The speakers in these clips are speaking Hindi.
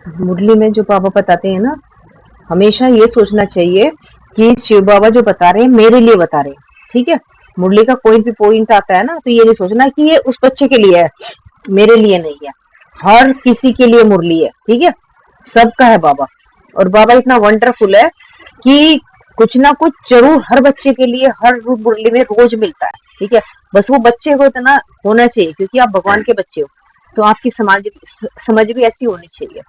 मुरली में जो बाबा बताते हैं ना, हमेशा ये सोचना चाहिए कि शिव बाबा जो बता रहे हैं मेरे लिए बता रहे हैं, ठीक है। मुरली का कोई भी पॉइंट आता है ना, तो ये नहीं सोचना कि ये उस बच्चे के लिए है, मेरे लिए नहीं है। हर किसी के लिए मुरली है, ठीक है, सबका है बाबा। और बाबा इतना वंडरफुल है कि कुछ ना कुछ जरूर हर बच्चे के लिए हर मुरली में रोज मिलता है, ठीक है। बस वो बच्चे को इतना होना चाहिए, क्योंकि आप भगवान के बच्चे हो, तो आपकी समझ भी ऐसी होनी चाहिए।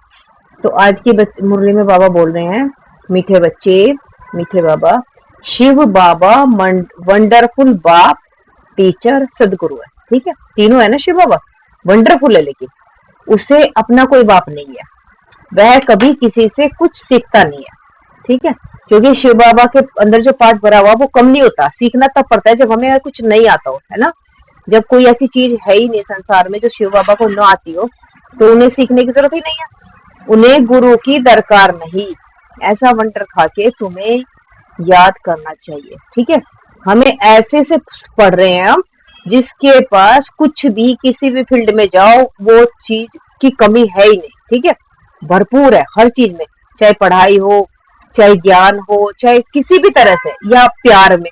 तो आज की मुरली में बाबा बोल रहे हैं, मीठे बच्चे, मीठे बाबा, शिव बाबा वंडरफुल बाप, टीचर, सदगुरु है, ठीक है। तीनों है ना शिव बाबा, वंडरफुल है, लेकिन उसे अपना कोई बाप नहीं है, वह कभी किसी से कुछ सीखता नहीं है, ठीक है। क्योंकि शिव बाबा के अंदर जो पाठ भरा हुआ वो कम नहीं होता, सीखना तब पड़ता है जब हमें कुछ नहीं आता हो, है ना। जब कोई ऐसी चीज है ही नहीं संसार में जो शिव बाबा को न आती हो, तो उन्हें सीखने की जरूरत ही नहीं है, उन्हें गुरु की दरकार नहीं। ऐसा वंटर खा के तुम्हें याद करना चाहिए, ठीक है। हमें ऐसे से पढ़ रहे हैं हम, जिसके पास कुछ भी किसी भी फील्ड में जाओ वो चीज की कमी है ही नहीं, ठीक है, भरपूर है हर चीज में, चाहे पढ़ाई हो, चाहे ज्ञान हो, चाहे किसी भी तरह से, या प्यार में।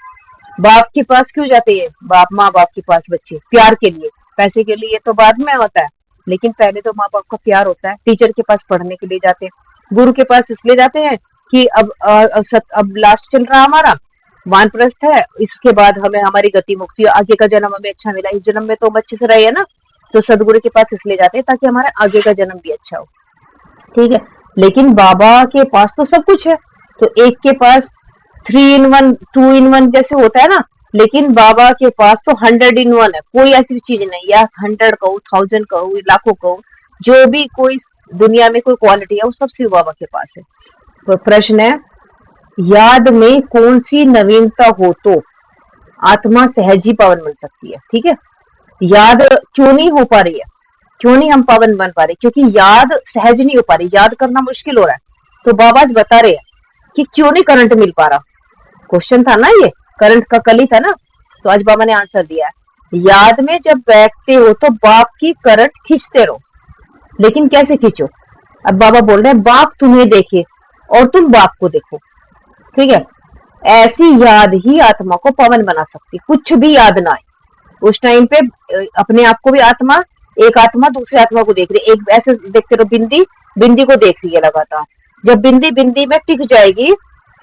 बाप के पास क्यों जाते हैं बाप, माँ बाप के पास बच्चे प्यार के लिए, पैसे के लिए तो बाद में होता है, लेकिन पहले तो माँ बाप का प्यार होता है। टीचर के पास पढ़ने के लिए जाते हैं, गुरु के पास इसलिए जाते हैं कि अब लास्ट चल रहा हमारा वानप्रस्थ है, इसके बाद हमें हमारी गति मुक्ति, आगे का जन्म हमें अच्छा मिला, इस जन्म में तो हम अच्छे से रहे है ना, तो सदगुरु के पास इसलिए जाते हैं ताकि हमारा आगे का जन्म भी अच्छा हो, ठीक है। लेकिन बाबा के पास तो सब कुछ है, तो एक के पास 3 in 1 2 in 1 जैसे होता है ना, लेकिन बाबा के पास तो 100 in 1 है, कोई ऐसी चीज नहीं, या 100 कहो, 1000 कहो, लाखों कहो, जो भी कोई दुनिया में कोई क्वालिटी है वो सब शिव बाबा के पास है। तो प्रश्न है, याद में कौन सी नवीनता हो तो आत्मा सहज ही पावन बन सकती है, ठीक है। याद क्यों नहीं हो पा रही है, क्यों नहीं हम पावन बन पा रहे, क्योंकि याद सहज नहीं हो पा रही, याद करना मुश्किल हो रहा है। तो बाबा आज बता रहे हैं कि क्यों नहीं करंट मिल पा रहा। क्वेश्चन था ना ये, करंट का कल ही था ना, तो आज बाबा ने आंसर दिया है। याद में जब बैठते हो तो बाप की करंट खींचते रहो, लेकिन कैसे खींचो। अब बाबा बोल रहे हैं बाप तुम्हें देखे और तुम बाप को देखो, ठीक है। ऐसी याद ही आत्मा को पवन बना सकती, कुछ भी याद ना आए उस टाइम पे, अपने आप को भी आत्मा, एक आत्मा दूसरे आत्मा को देख रही है, एक ऐसे देखते रहो, बिंदी बिंदी को देख रही है लगातार, जब बिंदी बिंदी में टिक जाएगी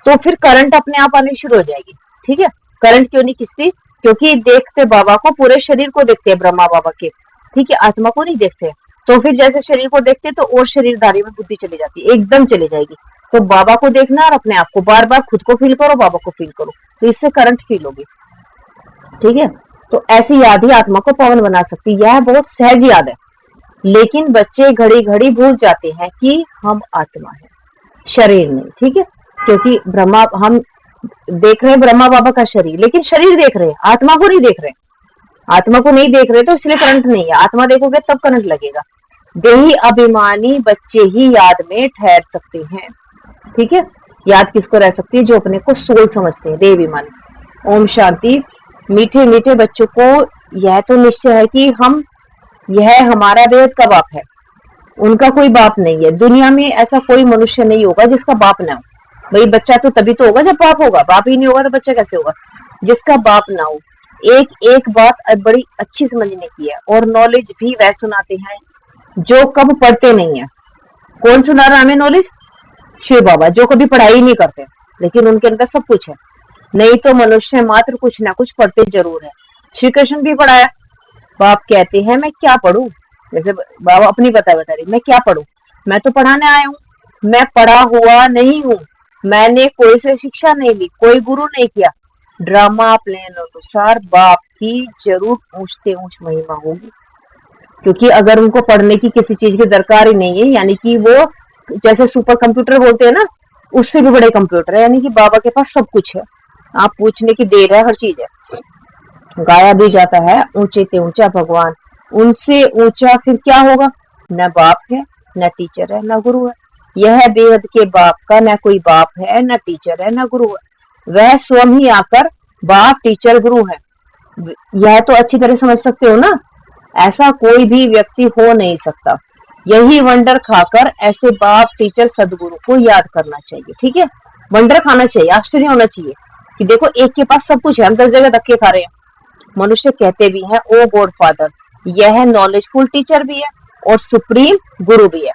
तो फिर करंट अपने आप आनी शुरू हो जाएगी, ठीक है। करंट क्यों नहीं खिंचती, क्योंकि देखते बाबा को, पूरे शरीर को देखते हैं ब्रह्मा बाबा के, ठीक है, आत्मा को नहीं देखते। तो फिर जैसे शरीर को देखते तो और शरीरधारी में बुद्धि चली जाती है, एकदम चली जाएगी। तो बाबा को देखना और अपने आप को बार बार खुद को फील करो, बाबा को फील करो, तो इससे करंट फील होगी, ठीक है। तो ऐसी याद ही आत्मा को पवन बना सकती है, यह बहुत सहज याद है। लेकिन बच्चे घड़ी घड़ी भूल जाते हैं कि हम आत्मा है, शरीर नहीं, ठीक है। क्योंकि ब्रह्मा, हम देख रहे हैं ब्रह्मा बाबा का शरीर, लेकिन शरीर देख रहे हैं, आत्मा को नहीं देख रहे, आत्मा को नहीं देख रहे, तो इसलिए करंट नहीं है। आत्मा देखोगे तब करंट लगेगा। देही अभिमानी बच्चे ही याद में ठहर सकते हैं, ठीक है। याद किसको रह सकती है, जो अपने को सोल समझते हैं, देह अभिमानी। ओम शांति। मीठे मीठे बच्चों को यह तो निश्चय है कि यह हमारा बेहद का बाप है, उनका कोई बाप नहीं है। दुनिया में ऐसा कोई मनुष्य नहीं होगा जिसका बाप ना हो। भाई बच्चा तो तभी तो होगा जब बाप होगा, बाप ही नहीं होगा तो बच्चा कैसे होगा, जिसका बाप ना हो। एक एक बात बड़ी अच्छी समझने की है, और नॉलेज भी वह सुनाते हैं जो कब पढ़ते नहीं है। कौन सुना रहा हमें नॉलेज, शिव बाबा, जो कभी पढ़ाई नहीं करते, लेकिन उनके अंदर सब कुछ है। नहीं तो मनुष्य मात्र कुछ ना कुछ पढ़ते जरूर है। श्री कृष्ण भी पढ़ाया, बाप कहते हैं मैं क्या पढ़ूं, जैसे बाबा अपनी बता रही, मैं क्या पढ़ूं, मैं तो पढ़ाने आया हूँ, मैं पढ़ा हुआ नहीं हूँ, मैंने कोई से शिक्षा नहीं ली, कोई गुरु नहीं किया। ड्रामा प्लान अनुसार बाप की जरूर ऊंचते ऊंच महिमा होगी, क्योंकि अगर उनको पढ़ने की किसी चीज की दरकार ही नहीं है, यानी कि वो जैसे सुपर कंप्यूटर बोलते हैं ना, उससे भी बड़े कंप्यूटर है, यानी कि बाबा के पास सब कुछ है, आप पूछने की देर है, हर चीज है। गाया भी जाता है, ऊंचे ते ऊंचा भगवान, उनसे ऊंचा फिर क्या होगा, न बाप है, न टीचर है, न गुरु है। यह बेहद के बाप का न कोई बाप है, न टीचर है, न गुरु है, वह स्वयं ही आकर बाप टीचर गुरु है। यह तो अच्छी तरह समझ सकते हो ना, ऐसा कोई भी व्यक्ति हो नहीं सकता। यही वंडर खाकर ऐसे बाप टीचर सदगुरु को याद करना चाहिए। ठीक है, वंडर खाना चाहिए, आश्चर्य होना चाहिए कि देखो एक के पास सब कुछ है, हम 10 जगह धक्के खा रहे हैं। मनुष्य कहते भी हैं ओ गॉड फादर, यह नॉलेजफुल टीचर भी है और सुप्रीम गुरु भी है।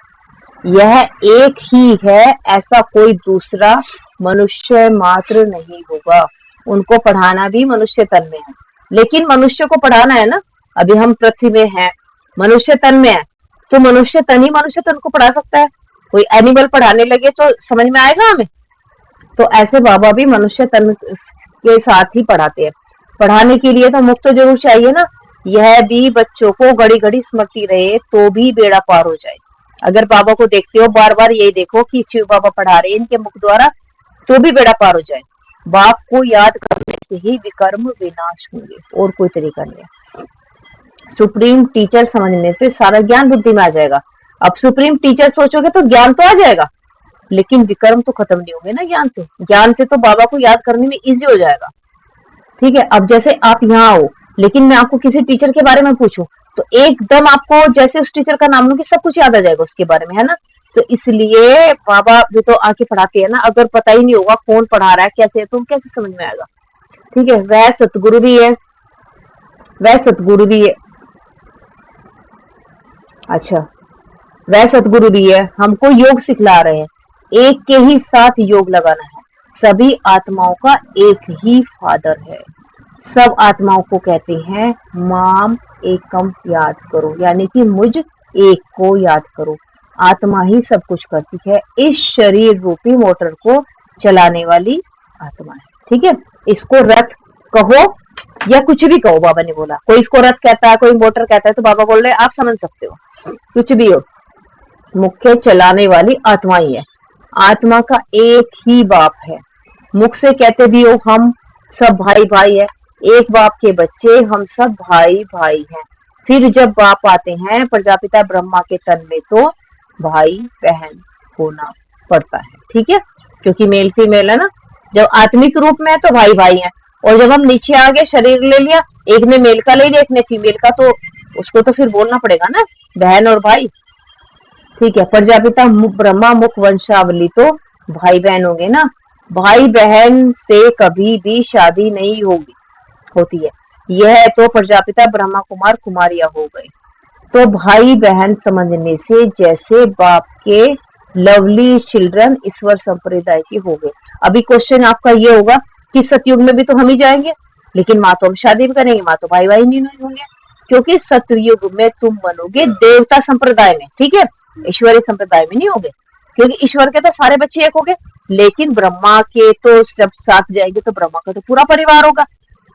यह एक ही है, ऐसा कोई दूसरा मनुष्य मात्र नहीं होगा। उनको पढ़ाना भी मनुष्य तन में है, लेकिन मनुष्य को पढ़ाना है ना, अभी हम पृथ्वी में हैं, मनुष्य तन में है, तो मनुष्य तन ही मनुष्य तन को पढ़ा सकता है। कोई एनिमल पढ़ाने लगे तो समझ में आएगा हमें? तो ऐसे बाबा भी मनुष्य तन के साथ ही पढ़ाते हैं। पढ़ाने के लिए तो मुख तो जरूर चाहिए ना, यह भी बच्चों को घड़ी घड़ी स्मृति रहे तो भी बेड़ा पार हो जाए। अगर बाबा को देखते हो बार बार यही देखो कि शिव बाबा पढ़ा रहे हैं इनके मुख द्वारा, तो भी बेड़ा पार हो जाए। बाप को याद करने से ही विकर्म विनाश होंगे, और कोई तरीका नहीं है। सुप्रीम टीचर समझने से सारा ज्ञान बुद्धि में आ जाएगा। अब सुप्रीम टीचर सोचोगे तो ज्ञान तो आ जाएगा, लेकिन विकर्म तो खत्म नहीं होंगे ना ज्ञान से। ज्ञान से तो बाबा को याद करने में इजी हो जाएगा। ठीक है, अब जैसे आप यहाँ हो, लेकिन मैं आपको किसी टीचर के बारे में पूछूं तो एकदम आपको जैसे उस टीचर का नाम लूंगी सब कुछ याद आ जाएगा उसके बारे में, है ना? तो इसलिए बाबा भी तो आके पढ़ाते हैं ना। अगर पता ही नहीं होगा कौन पढ़ा रहा है कैसे, तो कैसे समझ में आएगा? ठीक है, वह सतगुरु भी है, वह सतगुरु भी है। अच्छा, वह सतगुरु भी है, हमको योग सिखला रहे हैं। एक के ही साथ योग लगाना है। सभी आत्माओं का एक ही फादर है। सब आत्माओं को कहते हैं माम एकम याद करो, यानी कि मुझ एक को याद करो। आत्मा ही सब कुछ करती है, इस शरीर रूपी मोटर को चलाने वाली आत्मा है। ठीक है, इसको रथ कहो या कुछ भी कहो, बाबा ने बोला। कोई इसको रथ कहता है, कोई मोटर कहता है, तो बाबा बोल रहे हैं आप समझ सकते हो, कुछ भी हो, मुख्य चलाने वाली आत्मा ही है। आत्मा का एक ही बाप है। मुख से कहते भी हो हम सब भाई भाई है, एक बाप के बच्चे, हम सब भाई भाई हैं। फिर जब बाप आते हैं प्रजापिता ब्रह्मा के तन में, तो भाई बहन होना पड़ता है। ठीक है, क्योंकि मेल फीमेल है ना। जब आत्मिक रूप में है तो भाई भाई हैं, और जब हम नीचे आ गए, शरीर ले लिया, एक ने मेल का ले लिया, एक ने फीमेल का, तो उसको तो फिर बोलना पड़ेगा ना बहन और भाई। ठीक है, प्रजापिता ब्रह्मा मुख वंशावली तो भाई बहन होंगे ना। भाई बहन से कभी भी शादी नहीं होती है। यह तो प्रजापिता ब्रह्मा कुमार कुमारिया हो गए। तो भाई बहन समझने से जैसे बाप के लवली चिल्ड्रन ईश्वर संप्रदाय के हो गए। अभी क्वेश्चन आपका ये होगा कि सतयुग में भी तो हम ही जाएंगे, लेकिन माँ तो हम शादी भी करेंगे, माँ तो भाई भाई नहीं होंगे, क्योंकि सतयुग में तुम बनोगे देवता संप्रदाय में। ठीक है, ईश्वरीय संप्रदाय में नहीं होगे, क्योंकि ईश्वर के तो सारे बच्चे एक हो गए, लेकिन ब्रह्मा के तो जब साथ जाएंगे तो ब्रह्मा का तो पूरा परिवार होगा,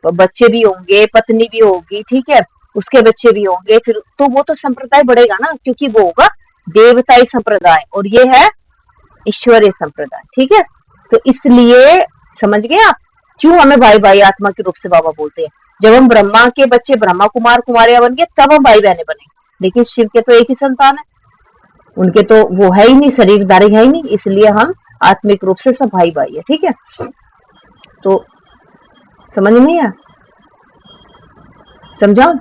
बच्चे भी होंगे, पत्नी भी होगी, ठीक है, उसके बच्चे भी होंगे, फिर तो वो तो संप्रदाय बढ़ेगा ना, क्योंकि वो होगा देवताई संप्रदाय और ये है ईश्वरीय संप्रदाय। ठीक है, तो इसलिए समझ गए आप क्यों हमें भाई भाई आत्मा के रूप से बाबा बोलते हैं। जब हम ब्रह्मा के बच्चे ब्रह्मा कुमार कुमारिया बन गए तब हम भाई बहने बने, लेकिन शिव के तो एक ही संतान है, उनके तो वो है ही नहीं, शरीरधारी है ही नहीं, इसलिए हम आत्मिक रूप से सब भाई भाई है। ठीक है, तो समझ नहीं आया? समझाओ?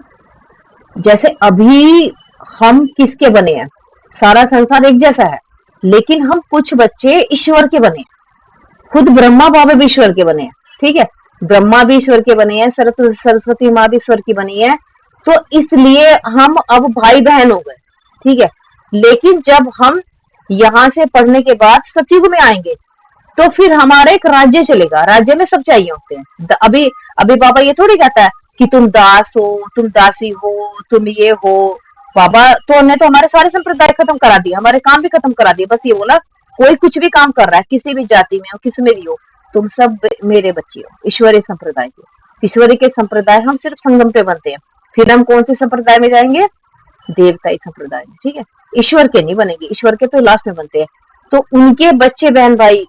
जैसे अभी हम किसके बने हैं, सारा संसार एक जैसा है, लेकिन हम कुछ बच्चे ईश्वर के बने, खुद ब्रह्मा बाबा भी ईश्वर के बने हैं। ठीक है, ब्रह्मा भी ईश्वर के बने हैं, सरस्वती माँ भी ईश्वर की बनी है, तो इसलिए हम अब भाई बहन हो गए। ठीक है, लेकिन जब हम यहां से पढ़ने के बाद सतयुग में आएंगे तो फिर हमारा एक राज्य चलेगा, राज्य में सब चाहिए होते हैं। अभी अभी बाबा ये थोड़ी कहता है कि तुम दास हो, तुम दासी हो, तुम ये हो। बाबा तो ने तो हमारे सारे संप्रदाय खत्म करा दिए, हमारे काम भी खत्म करा दिए। बस ये बोला कोई कुछ भी काम कर रहा है, किसी भी जाति में हो, किसी में भी हो, तुम सब मेरे बच्चे हो, ईश्वरीय संप्रदाय के। ईश्वरीय के संप्रदाय हम सिर्फ संगम पे बनते हैं, फिर हम कौन से संप्रदाय में जाएंगे? देवताई संप्रदाय में। ठीक है, ईश्वर के नहीं बनेंगे, ईश्वर के तो लास्ट में बनते हैं। तो उनके बच्चे बहन भाई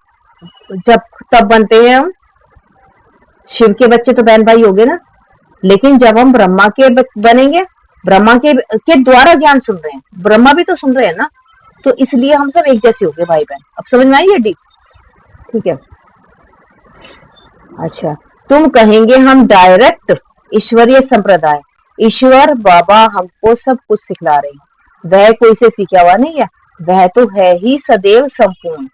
जब तब बनते हैं हम, शिव के बच्चे तो बहन भाई हो गए ना, लेकिन जब हम ब्रह्मा के बनेंगे, ब्रह्मा के द्वारा ज्ञान सुन रहे हैं, ब्रह्मा भी तो सुन रहे हैं ना, तो इसलिए हम सब एक जैसे हो गए भाई बहन। अब समझ में आई है डीप? ठीक है, अच्छा, तुम कहेंगे हम डायरेक्ट ईश्वरीय संप्रदाय, ईश्वर बाबा हमको सब कुछ सिखला रहे हैं, वह कोई से सीखा हुआ नहीं है, वह तो है ही सदैव संपूर्ण।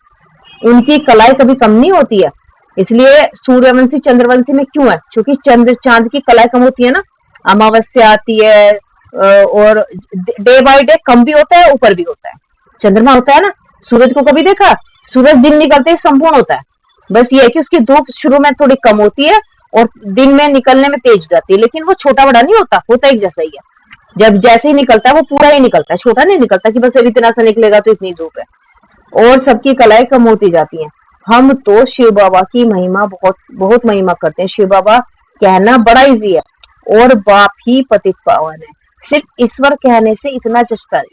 उनकी कलाएं कभी कम नहीं होती है। इसलिए सूर्यवंशी चंद्रवंशी में क्यों है? क्योंकि चंद्र चांद की कलाएं कम होती है ना, अमावस्या आती है और डे बाय डे कम भी होता है, ऊपर भी होता है। चंद्रमा होता है ना, सूरज को कभी देखा? सूरज दिन निकलते ही संपूर्ण होता है। बस ये है कि उसकी धूप शुरू में थोड़ी कम होती है और दिन में निकलने में तेज हो जाती है, लेकिन वो छोटा बड़ा नहीं होता, होता एक जैसा ही है। जब जैसे ही निकलता है वो पूरा ही निकलता है, छोटा नहीं निकलता कि बस अभी इतना सा निकलेगा तो इतनी धूप है। और सबकी कलाएं कम होती जाती हैं। हम तो शिव बाबा की महिमा बहुत बहुत महिमा करते हैं। शिव बाबा कहना बड़ा इजी है, और बाप ही पतित पावन है। सिर्फ ईश्वर कहने से इतना जचता है,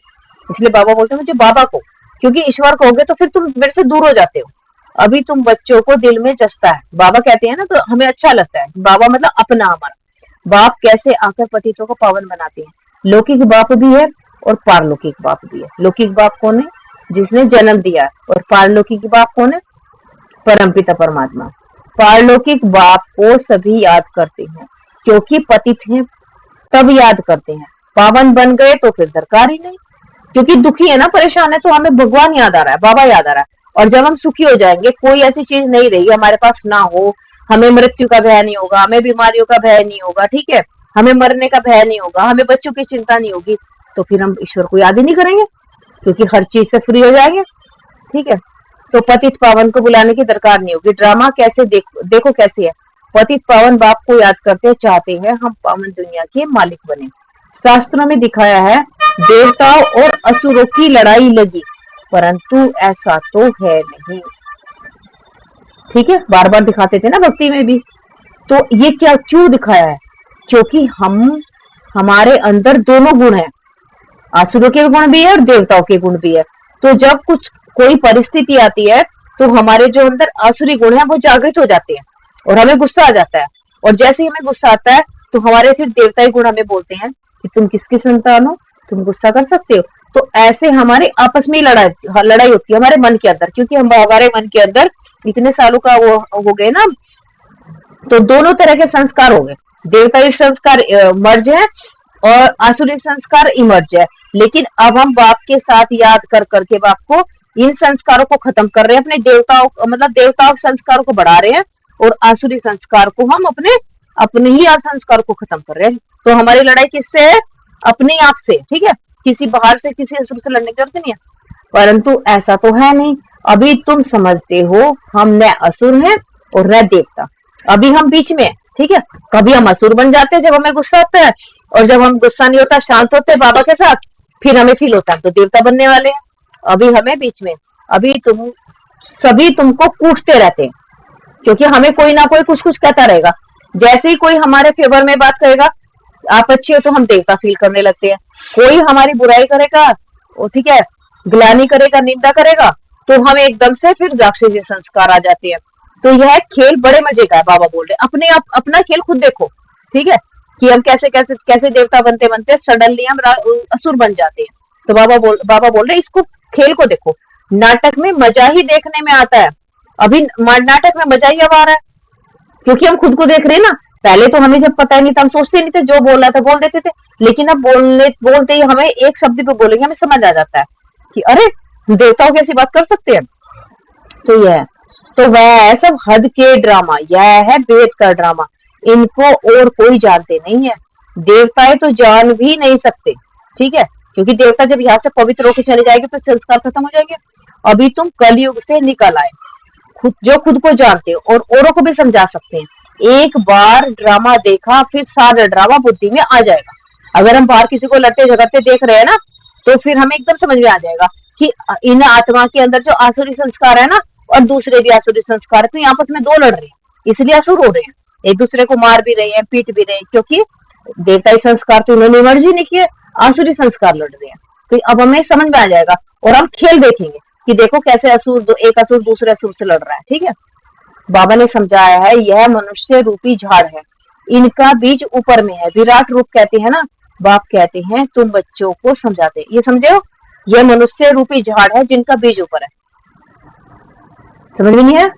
इसलिए बाबा बोलते हैं मुझे बाबा को, क्योंकि ईश्वर कहोगे तो फिर तुम मेरे से दूर हो जाते हो। अभी तुम बच्चों को दिल में जचता है, बाबा कहते हैं ना, तो हमें अच्छा लगता है। बाबा मतलब अपना, हमारा बाप कैसे आकर पतितों को पावन बनाते हैं। लौकिक बाप भी है और पारलौकिक बाप भी है। लौकिक बाप कौन है? जिसने जन्म दिया है। और पारलौकिक बाप कौन है? परमपिता परमात्मा। पारलौकिक बाप को सभी याद करते हैं, क्योंकि पतित हैं तब याद करते हैं। पावन बन गए तो फिर दरकार ही नहीं, क्योंकि दुखी है ना, परेशान है, तो हमें भगवान याद आ रहा है, बाबा याद आ रहा है। और जब हम सुखी हो जाएंगे, कोई ऐसी चीज नहीं रही हमारे पास ना हो, हमें मृत्यु का भय नहीं होगा, हमें बीमारियों का भय नहीं होगा, ठीक है, हमें मरने का भय नहीं होगा, हमें बच्चों की चिंता नहीं होगी, तो फिर हम ईश्वर को याद ही नहीं करेंगे, क्योंकि हर चीज से फ्री हो जाएंगे। ठीक है, तो पतित पावन को बुलाने की दरकार नहीं होगी। ड्रामा कैसे देखो कैसे है। पतित पावन बाप को याद करते चाहते हैं हम पावन दुनिया के मालिक बने। शास्त्रों में दिखाया है देवताओं और असुरों की लड़ाई लगी, परंतु ऐसा तो है नहीं। ठीक है, बार बार दिखाते थे ना भक्ति में भी। तो ये क्या क्यों दिखाया है? क्योंकि हमारे अंदर दोनों गुण हैं, असुरों के गुण भी है और देवताओं के गुण भी है। तो जब कोई परिस्थिति आती है तो हमारे जो अंदर आसुरी गुण है वो जागृत हो जाते हैं और हमें गुस्सा आ जाता है। और जैसे ही हमें गुस्सा आता है तो हमारे फिर देवताई गुण हमें बोलते हैं कि तुम किसकी संतान हो, तुम गुस्सा कर सकते हो। तो ऐसे हमारे आपस में लड़ाई होती है हमारे मन के अंदर, क्योंकि हमारे मन के अंदर इतने सालों का वो हो गए ना, तो दोनों तरह के संस्कार हो गए। देवताई संस्कार मर्ज है और आसुरी संस्कार इमर्ज है। लेकिन अब हम बाप के साथ याद कर करके बाप को इन संस्कारों को खत्म कर रहे हैं, अपने देवताओं मतलब देवताओं संस्कारों को बढ़ा रहे हैं और आसुरी संस्कार को हम अपने ही संस्कार को खत्म कर रहे हैं। तो हमारी लड़ाई किससे है? अपने आप से। ठीक है, किसी बाहर से किसी असुर से लड़ने की जरूरत नहीं है। परंतु ऐसा तो है नहीं। अभी तुम समझते हो हम न असुर हैं और न देवता, अभी हम बीच में है। ठीक है, कभी हम असुर बन जाते हैं जब हमें गुस्सा आता है, और जब हम गुस्सा नहीं होता शांत होते हैं बाबा के साथ, फिर हमें फील होता है तो देवता बनने वाले हैं। अभी हमें बीच में, अभी सभी तुमको कूटते रहते हैं, क्योंकि हमें कोई ना कोई कुछ कुछ कहता रहेगा। जैसे ही कोई हमारे फेवर में बात करेगा, आप अच्छे हो, तो हम देवता फील करने लगते हैं। कोई हमारी बुराई करेगा, वो ठीक है, ग्लानि करेगा, निंदा करेगा, तो हम एकदम से फिर राक्षसी संस्कार आ जाते हैं। तो यह खेल बड़े मजे का है। बाबा बोल रहे अपने आप अपना खेल खुद देखो। ठीक है, कि हम कैसे कैसे कैसे देवता बनते बनते सडनली हम असुर बन जाते हैं। तो बाबा बोल रहे इसको खेल को देखो। नाटक में मजा ही देखने में आता है। अभी नाटक में मजा ही अब आ रहा है, क्योंकि हम खुद को देख रहे हैं ना। पहले तो हमें जब पता नहीं था, हम सोचते नहीं थे, जो बोल रहा था बोल देते थे। लेकिन अब बोलते ही हमें एक शब्द पे बोलेंगे हमें समझ आ जाता है कि अरे देवताओं कैसी बात कर सकते हैं। तो यह तो वह है सब हद के ड्रामा, यह है भेद का ड्रामा। इनको और कोई जानते नहीं है। देवताएं तो जान भी नहीं सकते। ठीक है, क्योंकि देवता जब यहाँ से पवित्र होकर चले जाएंगे तो संस्कार खत्म हो जाएंगे। अभी तुम कलयुग से निकल आए, खुद को जानते हो और औरों को भी समझा सकते हैं। एक बार ड्रामा देखा फिर सारा ड्रामा बुद्धि में आ जाएगा। अगर हम बाहर किसी को लड़ते झगड़ते देख रहे हैं ना, तो फिर हमें एकदम समझ में आ जाएगा कि इन आत्मा के अंदर जो आसुरी संस्कार है ना, और दूसरे भी आसुरी संस्कार है, तो यहाँ आपस में दो लड़ रहे हैं, इसलिए असुर हो रहे हैं, एक दूसरे को मार भी रहे हैं, पीट भी रहे हैं, क्योंकि देवताई संस्कार तो इन्होंने मर्जी नहीं किए, आसुरी संस्कार लड़ रहे हैं। तो अब हमें समझ में आ जाएगा और हम खेल देखेंगे कि देखो कैसे एक असुर दूसरे असुर से लड़ रहा है। ठीक है, बाबा ने समझाया है यह मनुष्य रूपी झाड़ है, इनका बीज ऊपर में है। विराट रूप कहते हैं ना, बाप कहते हैं तुम बच्चों को समझाते, ये समझे हो, यह मनुष्य रूपी झाड़ है जिनका बीज ऊपर है। समझ में नहीं है?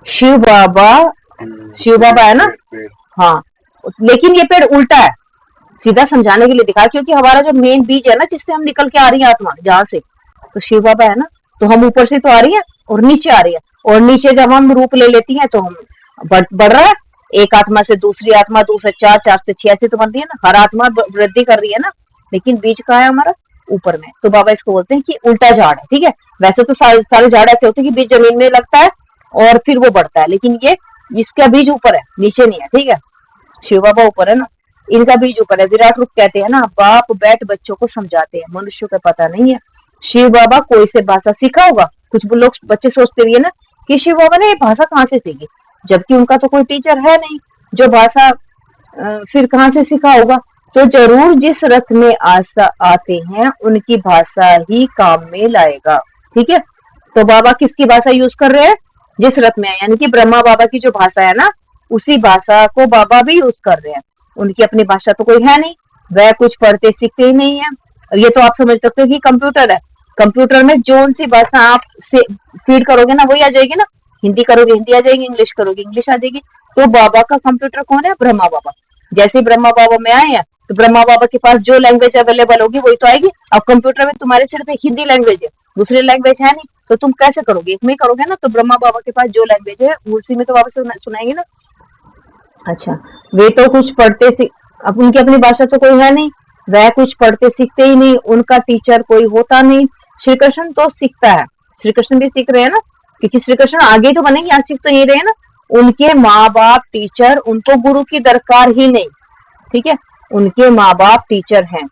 शिव बाबा है ना, हाँ, लेकिन ये पेड़ उल्टा है। सीधा समझाने के लिए दिखाया, क्योंकि हमारा जो मेन बीज है ना, जिससे हम निकल के आ रही है आत्मा जहां से, तो शिव बाबा है ना, तो हम ऊपर से तो आ रही है और नीचे आ रही है, और नीचे जब हम रूप ले लेती हैं तो हम बढ़ रहा है, एक आत्मा से दूसरी आत्मा, दूसरे चार, चार से छह, ऐसे तो बनती है ना, हर आत्मा वृद्धि कर रही है ना, लेकिन बीज कहाँ है हमारा, ऊपर में। तो बाबा इसको बोलते हैं कि उल्टा झाड़ है, ठीक है। वैसे तो सारे झाड़ ऐसे होते हैं कि बीज जमीन में लगता है और फिर वो बढ़ता है, लेकिन ये इसका बीज ऊपर है, नीचे नहीं है, ठीक है। शिव बाबा ऊपर है ना, इनका बीज ऊपर है। विराट रूप कहते हैं ना, बाप बैठ बच्चों को समझाते हैं, मनुष्य को पता नहीं है। शिव बाबा कोई से भाषा सीखा होगा, कुछ लोग बच्चे सोचते भी है ना कि शिव बाबा ने ये भाषा कहाँ से सीखी, जबकि उनका तो कोई टीचर है नहीं जो भाषा फिर कहाँ से सीखा होगा। तो जरूर जिस रथ में आशा आते हैं उनकी भाषा ही काम में लाएगा, ठीक है। तो बाबा किसकी भाषा यूज कर रहे हैं, जिस रथ में है, यानी कि ब्रह्मा बाबा की जो भाषा है ना, उसी भाषा को बाबा भी यूज कर रहे हैं। उनकी अपनी भाषा तो कोई है नहीं, वह कुछ पढ़ते सीखते ही नहीं है। ये तो आप समझ सकते हो कि कंप्यूटर है, कंप्यूटर में जो सी भाषा आप से फीड करोगे ना वही आ जाएगी ना, हिंदी करोगे हिंदी आ जाएगी, इंग्लिश करोगे इंग्लिश आ जाएगी। तो बाबा का कंप्यूटर कौन है, ब्रह्मा बाबा। जैसे ही ब्रह्मा बाबा में आए हैं तो ब्रह्मा बाबा के पास जो लैंग्वेज अवेलेबल होगी वही तो आएगी। अब कंप्यूटर में तुम्हारे सिर्फ एक हिंदी लैंग्वेज है, दूसरी लैंग्वेज है नहीं, तो तुम कैसे करोगे, एक में करोगे ना। तो ब्रह्मा बाबा के पास जो लैंग्वेज है उसी में तो बाबा सुनाएंगे ना। अच्छा, वे तो कुछ पढ़ते अब उनकी अपनी भाषा तो कोई है नहीं, वह कुछ पढ़ते सीखते ही नहीं, उनका टीचर कोई होता नहीं। श्री कृष्ण तो सीखता है, श्री कृष्ण भी सीख रहे हैं ना, क्योंकि श्री कृष्ण आगे तो बनेंगे, आज सीख तो यही रहे हैं ना। उनके माँ बाप टीचर, उनको गुरु की दरकार ही नहीं, ठीक है। उनके माँ बाप टीचर हैं,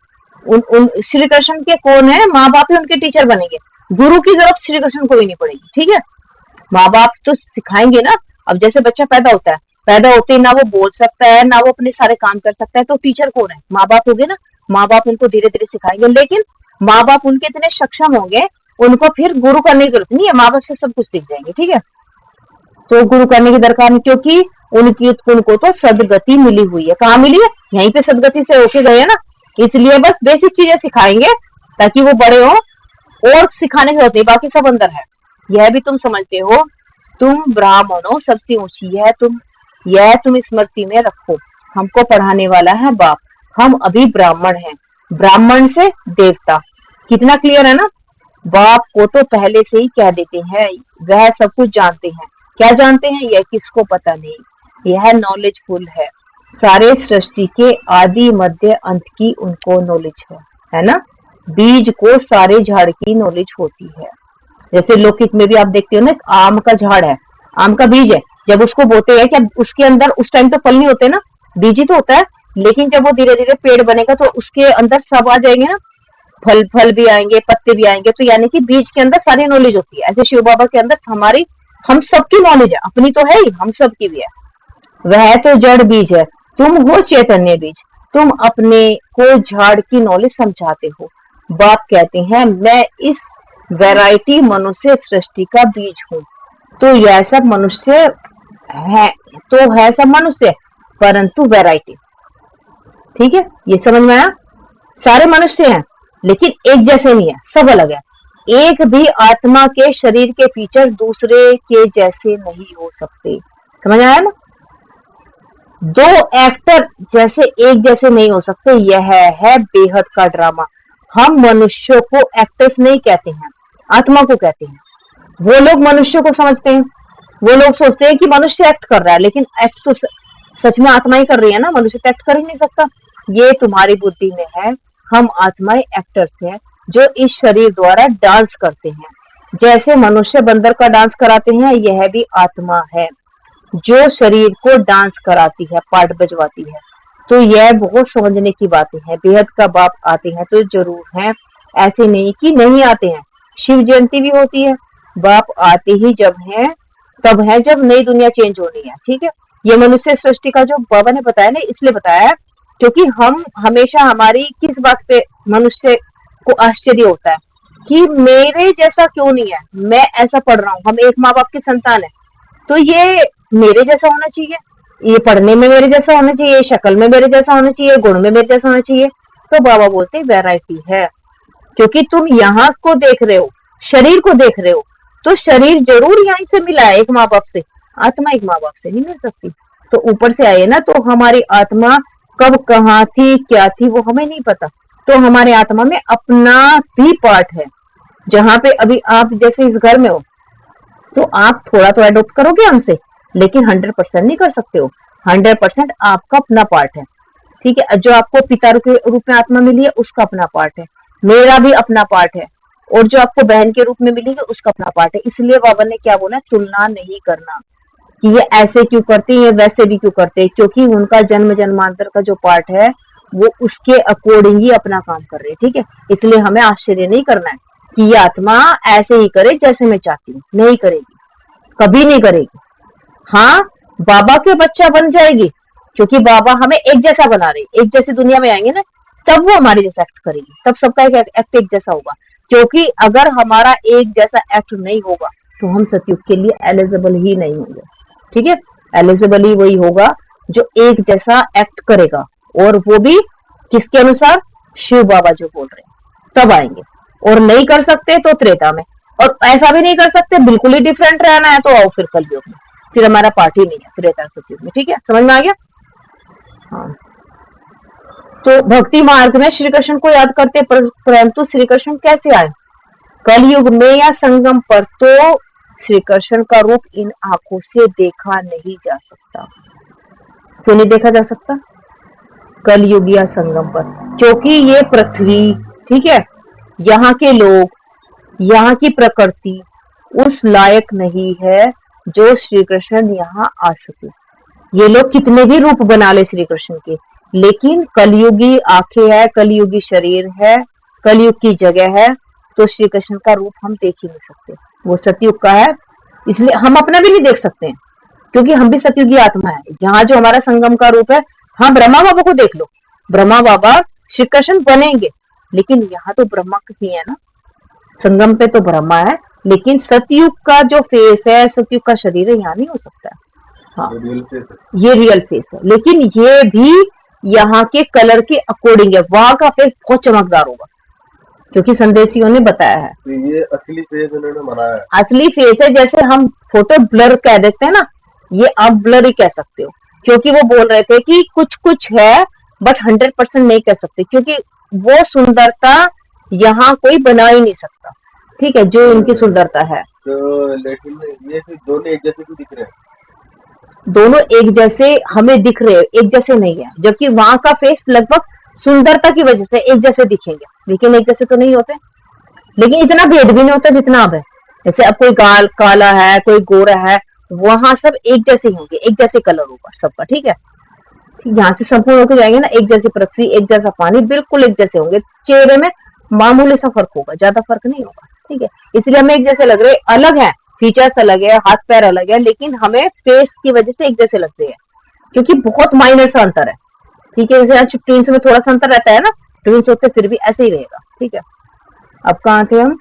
उन श्री कृष्ण के कौन है, माँ बाप ही उनके टीचर बनेंगे, गुरु की जरूरत श्री कृष्ण को ही नहीं पड़ेगी, ठीक है। माँ बाप तो सिखाएंगे ना। अब जैसे बच्चा पैदा होता है, पैदा होते ही ना वो बोल सकता है ना वो अपने सारे काम कर सकता है, तो टीचर कौन है, माँ बाप हो गए ना। माँ बाप उनको धीरे धीरे सिखाएंगे, लेकिन माँ बाप उनके इतने सक्षम होंगे, उनको फिर गुरु करने की जरूरत नहीं है, माँ बाप से सब कुछ सीख जाएंगे, ठीक है। तो गुरु करने की दरकार नहीं, क्योंकि उनको तो सदगति मिली हुई है। कहाँ मिली है, यहीं पे सदगति से होके गए है ना, इसलिए बस बेसिक चीजें सिखाएंगे ताकि वो बड़े हो, और सिखाने की जरूरत नहीं, बाकी सब अंदर है। यह भी तुम समझते हो, तुम ब्राह्मण हो, सबसे ऊंची है यह तुम स्मृति में रखो। हमको पढ़ाने वाला है बाप, हम अभी ब्राह्मण हैं, ब्राह्मण से देवता। कितना क्लियर है ना। बाप को तो पहले से ही कह देते हैं, वह सब कुछ जानते हैं। क्या जानते हैं, यह किसको पता नहीं, यह नॉलेजफुल है। सारे सृष्टि के आदि मध्य अंत की उनको नॉलेज है ना। बीज को सारे झाड़ की नॉलेज होती है। जैसे लौकिक में भी आप देखते हो ना, आम का झाड़ है, आम का बीज है, जब उसको बोते हैं, क्या उसके अंदर उस टाइम तो फल नहीं होते ना, बीज ही तो होता है। लेकिन जब वो धीरे धीरे पेड़ बनेगा तो उसके अंदर सब आ जाएंगे ना, फल भी आएंगे, पत्ते भी आएंगे। तो यानी कि बीज के अंदर सारी नॉलेज होती है। ऐसे शिव बाबा के अंदर हम सबकी नॉलेज है, अपनी तो है ही, हम सबकी भी है। वह तो जड़ बीज है, तुम हो चैतन्य बीज, तुम अपने को झाड़ की नॉलेज समझाते हो। बाप कहते हैं, मैं इस वैरायटी मनुष्य सृष्टि का बीज हूँ। तो यह सब मनुष्य है, तो है सब मनुष्य, परंतु वैरायटी, ठीक है। ये समझ में आया, सारे मनुष्य हैं लेकिन एक जैसे नहीं है, सब अलग है। एक भी आत्मा के शरीर के फीचर दूसरे के जैसे नहीं हो सकते, समझ आया ना। दो एक्टर जैसे एक जैसे नहीं हो सकते, यह है बेहद का ड्रामा। हम मनुष्यों को एक्टर्स नहीं कहते हैं, आत्मा को कहते हैं। वो लोग मनुष्य को समझते हैं, वो लोग सोचते हैं कि मनुष्य एक्ट कर रहा है, लेकिन एक्ट तो सच में आत्मा ही कर रही है ना, मनुष्य तो एक्ट कर ही नहीं सकता। ये तुम्हारी बुद्धि में है। हम आत्माएं एक्टर्स हैं जो इस शरीर द्वारा डांस करते हैं। जैसे मनुष्य बंदर का डांस कराते हैं, यह भी आत्मा है जो शरीर को डांस कराती है, पार्ट बजवाती है। तो यह बहुत समझने की बातें हैं। बेहद का बाप आते हैं तो जरूर हैं, ऐसे नहीं कि नहीं आते हैं। शिव जयंती भी होती है, बाप आते ही तब है जब नई दुनिया चेंज होनी है, ठीक है। ये मनुष्य सृष्टि का जो बाबा ने बताया ना, इसलिए बताया है क्योंकि हम हमेशा हमारी किस बात पे मनुष्य को आश्चर्य होता है कि मेरे जैसा क्यों नहीं है, मैं ऐसा पढ़ रहा हूँ, हम एक माँ बाप की संतान है, तो ये मेरे जैसा होना चाहिए, ये पढ़ने में मेरे जैसा होना चाहिए, शक्ल में मेरे जैसा होना चाहिए, गुण में मेरे जैसा होना चाहिए। तो बाबा बोलते वैरायटी है, क्योंकि तुम यहाँ को देख रहे हो, शरीर को देख रहे हो, तो शरीर जरूर यहीं से मिला है एक माँ बाप से, आत्मा एक माँ बाप से नहीं मिल सकती। तो ऊपर से आए ना, तो हमारी आत्मा कब कहाँ थी, क्या थी, वो हमें नहीं पता। तो हमारे आत्मा में अपना भी पार्ट है। जहां पे अभी आप जैसे इस घर में हो, तो आप थोड़ा तो अडॉप्ट करोगे हमसे, लेकिन 100% नहीं कर सकते हो। 100% आपका अपना पार्ट है। ठीक है, जो आपको पिता के रूप में आत्मा मिली है उसका अपना पार्ट है, मेरा भी अपना पार्ट है, और जो आपको बहन के रूप में मिली है उसका अपना पार्ट है। इसलिए बाबा ने क्या बोला, तुलना नहीं करना कि ये ऐसे क्यों करते हैं, ये वैसे भी क्यों करते हैं, क्योंकि उनका जन्म जन्मांतर का जो पार्ट है वो उसके अकॉर्डिंग ही अपना काम कर रहे हैं। ठीक है, इसलिए हमें आश्चर्य नहीं करना है कि ये आत्मा ऐसे ही करे जैसे मैं चाहती हूँ, नहीं करेगी, कभी नहीं करेगी। हाँ, बाबा के बच्चा बन जाएगी, क्योंकि बाबा हमें एक जैसा बना रहे, एक जैसी दुनिया में आएंगे ना, तब वो हमारे जैसा एक्ट करेगी, तब सबका एक एक्ट एक जैसा होगा। क्योंकि अगर हमारा एक जैसा एक्ट नहीं होगा तो हम सतयुग के लिए एलिजिबल ही नहीं होंगे। ठीक है, एलिजिबल ही वही होगा जो एक जैसा एक्ट करेगा, और वो भी किसके अनुसार, शिव बाबा जो बोल रहे हैं तब आएंगे। और नहीं कर सकते तो त्रेता में, और ऐसा भी नहीं कर सकते बिल्कुल ही डिफरेंट रहना है तो आओ फिर कलयुग में, फिर हमारा पार्ट ही नहीं है त्रेता सतयुग में। ठीक है, समझ में आ गया। हाँ, तो भक्ति मार्ग में श्री कृष्ण को याद करते, परंतु श्री कृष्ण कैसे आए, कलयुग में या संगम पर, तो श्री कृष्ण का रूप इन आंखों से देखा नहीं जा सकता। क्यों नहीं देखा जा सकता, कलयुग या संगम पर, क्योंकि ये पृथ्वी, ठीक है, यहाँ के लोग, यहाँ की प्रकृति उस लायक नहीं है जो श्री कृष्ण यहाँ आ सके। ये लोग कितने भी रूप बना ले श्री कृष्ण के, लेकिन कलयुगी आंखें है, कलयुगी शरीर है, कलयुग की जगह है, तो श्री कृष्ण का रूप हम देख ही नहीं सकते, वो सतयुग का है। इसलिए हम अपना भी नहीं देख सकते हैं, क्योंकि हम भी सतयुगी आत्मा है। यहाँ जो हमारा संगम का रूप है, हाँ ब्रह्मा बाबा को देख लो, ब्रह्मा बाबा श्री कृष्ण बनेंगे, लेकिन यहाँ तो ब्रह्मा ही है ना, संगम पे तो ब्रह्मा है, लेकिन सतयुग का जो फेस है, सतयुग का शरीर है, यहाँ नहीं हो सकता है। हाँ, ये रियल फेस है, लेकिन ये भी यहाँ के कलर के अकॉर्डिंग है, वहां का फेस बहुत चमकदार होगा, क्योंकि संदेशियों ने बताया है। तो ये असली फेस उन्होंने बनाया है, असली फेस है। जैसे हम फोटो ब्लर कह देते हैं ना, ये आप ब्लर ही कह सकते हो, क्योंकि वो बोल रहे थे कि कुछ कुछ है बट 100% नहीं कह सकते, क्योंकि वो सुंदरता यहाँ कोई बना ही नहीं सकता। ठीक है, जो इनकी सुंदरता है। तो लेकिन ये फिर दोनों एक जैसे क्यों दिख रहे हैं, दोनों एक जैसे हमें दिख रहे हैं, एक जैसे नहीं है, जबकि वहां का फेस लगभग सुंदरता की वजह से एक जैसे दिखेंगे, लेकिन एक जैसे तो नहीं होते। लेकिन इतना भेद भी नहीं होता जितना अब है। जैसे अब कोई गाल काला है, कोई गोरा है, वहां सब एक जैसे ही होंगे, एक जैसे कलर होगा सबका। ठीक है, यहाँ से संपूर्ण होकर जाएंगे ना, एक जैसी पृथ्वी, एक जैसा पानी, बिल्कुल एक जैसे होंगे। चेहरे में मामूली सा फर्क होगा, ज्यादा फर्क नहीं होगा। ठीक है, इसलिए हमें एक जैसे लग रहे, अलग है, फीचर्स अलग है, हाथ पैर अलग है, लेकिन हमें फेस की वजह से एक जैसे लगते हैं, क्योंकि बहुत माइनर सा अंतर है। ठीक है, जैसे ट्विंस में थोड़ा सा अंतर रहता है ना, ट्विंस होते फिर भी ऐसे ही रहेगा। ठीक है, अब कहाँ थे हम।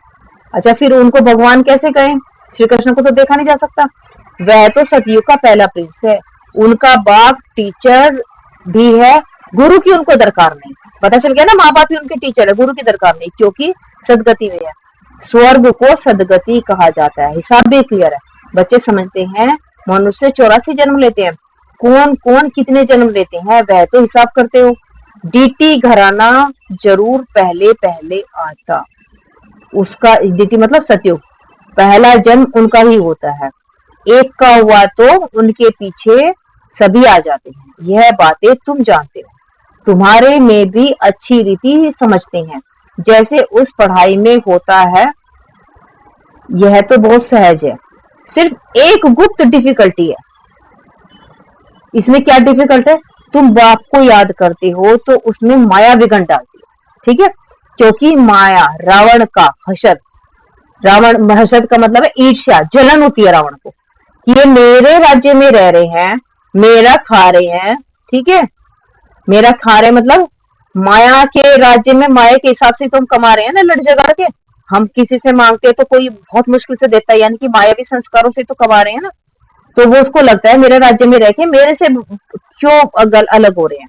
अच्छा, फिर उनको भगवान कैसे कहें, श्री कृष्ण को तो देखा नहीं जा सकता, वह तो सतयुग का पहला प्रिंस है, उनका बाप टीचर भी है, गुरु की उनको दरकार नहीं। पता चल गया ना, माँ बाप ही उनके टीचर है, गुरु की दरकार नहीं, क्योंकि सदगति में है। स्वर्ग को सदगति कहा जाता है, हिसाब भी क्लियर है। बच्चे समझते हैं मनुष्य 84 जन्म लेते हैं, कौन कौन कितने जन्म लेते हैं वह तो हिसाब करते हो। डीटी घराना जरूर पहले पहले आता, उसका डीटी मतलब सतयुग, पहला जन्म उनका ही होता है। एक का हुआ तो उनके पीछे सभी आ जाते हैं, यह बातें तुम जानते हो, तुम्हारे में भी अच्छी रीति समझते हैं, जैसे उस पढ़ाई में होता है। यह तो बहुत सहज है, सिर्फ एक गुप्त डिफिकल्टी है। इसमें क्या डिफिकल्ट है, तुम बाप को याद करते हो तो उसमें माया विघन डालती है। ठीक है, क्योंकि माया रावण का हसद, रावण हसद का मतलब है ईर्ष्या, जलन होती है रावण को कि ये मेरे राज्य में रह रहे हैं, मेरा खा रहे हैं। ठीक है, मेरा खा रहे मतलब माया के राज्य में माया के हिसाब से तुम कमा रहे हैं ना, लड़ झगड़ के। हम किसी से मांगते हैं तो कोई बहुत मुश्किल से देता है, यानी कि मायावी संस्कारों से तो कमा रहे हैं ना, तो वो उसको लगता है मेरे राज्य में रह के मेरे से क्यों अलग हो रहे हैं।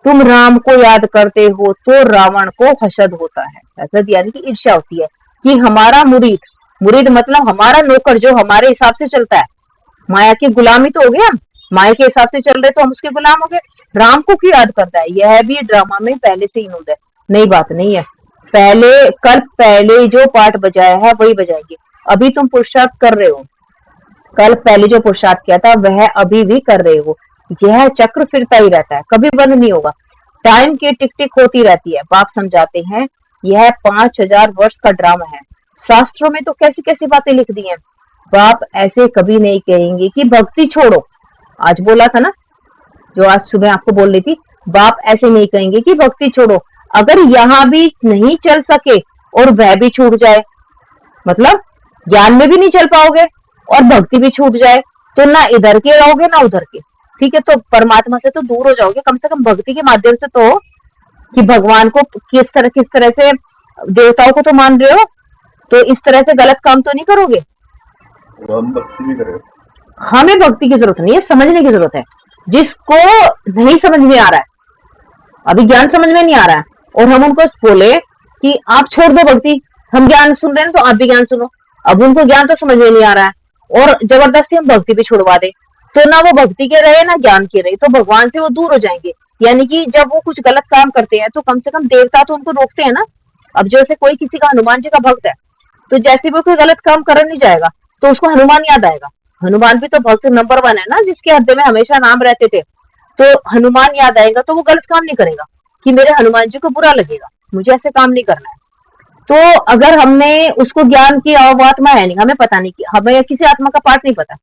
तुम राम को याद करते हो तो रावण को हसद होता है, हसद यानी कि ईर्ष्या होती है कि हमारा मुरीद, मुरीद मतलब हमारा नौकर जो हमारे हिसाब से चलता है, माया की गुलामी तो हो गया, माए के हिसाब से चल रहे तो हम उसके गुलाम हो गए। राम को क्यों याद करता है? यह भी ड्रामा में पहले से इन्वॉल्व है। नई बात नहीं है। पहले जो पार्ट बजाया है वही बजाएंगे। अभी तुम पुरुषार्थ कर रहे हो, कल पहले जो पुरुषार्थ किया था वह अभी भी कर रहे हो। यह चक्र फिरता ही रहता है, कभी बंद नहीं होगा। टाइम की टिक टिक होती रहती है। बाप समझाते हैं यह 5000 वर्ष का ड्रामा है। शास्त्रों में तो कैसी कैसी बातें लिख दी हैं। बाप ऐसे कभी नहीं कहेंगे कि भक्ति छोड़ो। आज बोला था ना, जो आज सुबह आपको बोल रही थी, बाप ऐसे नहीं कहेंगे कि भक्ति छोड़ो। अगर यहाँ भी नहीं चल सके और वह भी छूट जाए, मतलब ज्ञान में भी नहीं चल पाओगे और भक्ति भी छूट जाए, तो ना इधर के रहोगे ना उधर के। ठीक है, तो परमात्मा से तो दूर हो जाओगे। कम से कम भक्ति के माध्यम से तो, कि भगवान को किस तरह से, देवताओं को तो मान रहे हो, तो इस तरह से गलत काम तो नहीं करोगे। वो हम भक्ति भी करें। हमें भक्ति की जरूरत नहीं है, समझने की जरूरत है। जिसको नहीं समझ में आ रहा है, अभी ज्ञान समझ में नहीं आ रहा है, और हम उनको बोले कि आप छोड़ दो भक्ति, हम ज्ञान सुन रहे हैं तो आप भी ज्ञान सुनो। अब उनको ज्ञान तो समझ में नहीं आ रहा है और जबरदस्ती हम भक्ति भी छुड़वा दे, तो ना वो भक्ति के रहे ना ज्ञान के रहे, तो भगवान से वो दूर हो जाएंगे। यानी कि जब वो कुछ गलत काम करते हैं तो कम से कम देवता तो उनको रोकते हैं ना। अब जैसे कोई किसी का हनुमान जी का भक्त है, तो जैसे वो कोई गलत काम करने नहीं जाएगा तो उसको हनुमान याद आएगा। हनुमान भी तो भक्त नंबर 1 है ना, जिसके हृदय में हमेशा नाम रहते थे। तो हनुमान याद आएगा तो वो गलत काम नहीं करेगा कि मेरे हनुमान जी को बुरा लगेगा, मुझे ऐसे काम नहीं करना है। तो अगर हमने उसको ज्ञान की आत्मा है नहीं, हमें पता नहीं कि हमें किसी आत्मा का पाठ नहीं पता,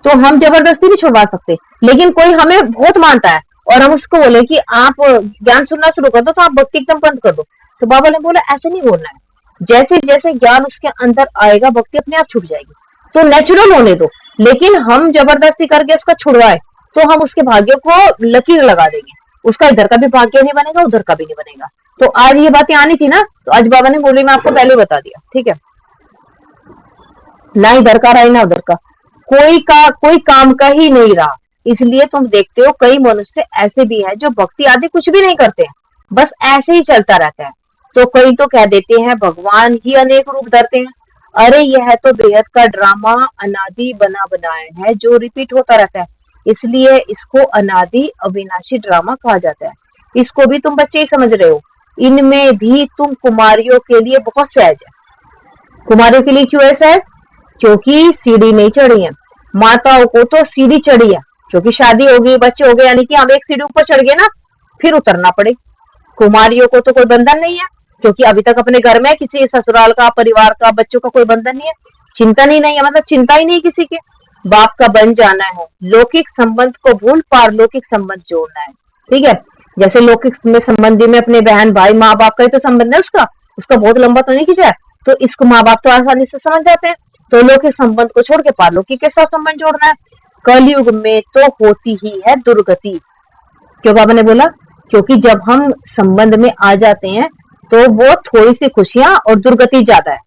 तो हम जबरदस्ती नहीं छुड़वा सकते। लेकिन कोई हमें बहुत मानता है और हम उसको बोले कि आप ज्ञान सुनना शुरू कर दो, तो आप भक्ति एकदम बंद कर दो, तो बाबा ने बोला ऐसे नहीं बोलना है। जैसे जैसे ज्ञान उसके अंदर आएगा भक्ति अपने आप छूट जाएगी, तो नेचुरल होने दो। लेकिन हम जबरदस्ती करके उसका छुड़वाए तो हम उसके भाग्य को लकीर लगा देंगे, उसका इधर का भी भाग्य नहीं बनेगा उधर का भी नहीं बनेगा। तो आज ये बातें आनी थी ना, तो आज बाबा ने बोली, मैं आपको पहले बता दिया। ठीक है, ना इधर का रहा ना उधर का, कोई काम का ही नहीं रहा। इसलिए तुम देखते हो कई मनुष्य ऐसे भी हैं जो भक्ति आदि कुछ भी नहीं करते हैं, बस ऐसे ही चलता रहता है। तो कई तो कह देते हैं भगवान ही अनेक रूप धरते हैं। अरे यह तो बेहद का ड्रामा अनादि बना बनाया है जो रिपीट होता रहता है, इसलिए इसको अनादि अविनाशी ड्रामा कहा जाता है। इसको भी तुम बच्चे ही समझ रहे हो। इनमें भी तुम कुमारियों के लिए बहुत सहज है। कुमारियों के लिए क्यों ऐसा है? क्योंकि सीढ़ी नहीं चढ़ी है। माताओं को तो सीढ़ी चढ़ी है, क्योंकि शादी हो गई, बच्चे हो गए, यानी कि हम एक सीढ़ी ऊपर चढ़ गए ना, फिर उतरना पड़े। कुमारियों को तो कोई बंधन नहीं है, क्योंकि अभी तक अपने घर में किसी ससुराल का, परिवार का, बच्चों का कोई बंधन नहीं है, चिंतन ही नहीं है, मतलब चिंता ही नहीं किसी के। बाप का बन जाना है, लौकिक संबंध को भूल पारलौकिक संबंध जोड़ना है। ठीक है, जैसे लौकिक में संबंधी में अपने बहन भाई माँ बाप का ही तो संबंध है, उसका बहुत लंबा तो नहीं खींचा है, तो इसको माँ बाप तो आसानी से समझ जाते हैं। तो लौकिक संबंध को छोड़ के पारलौकिक के साथ संबंध जोड़ना है। कलयुग में तो होती ही है दुर्गति। क्यों बाबा ने बोला? क्योंकि जब हम संबंध में आ जाते हैं तो वो थोड़ी सी खुशियां और दुर्गति ज्यादा है,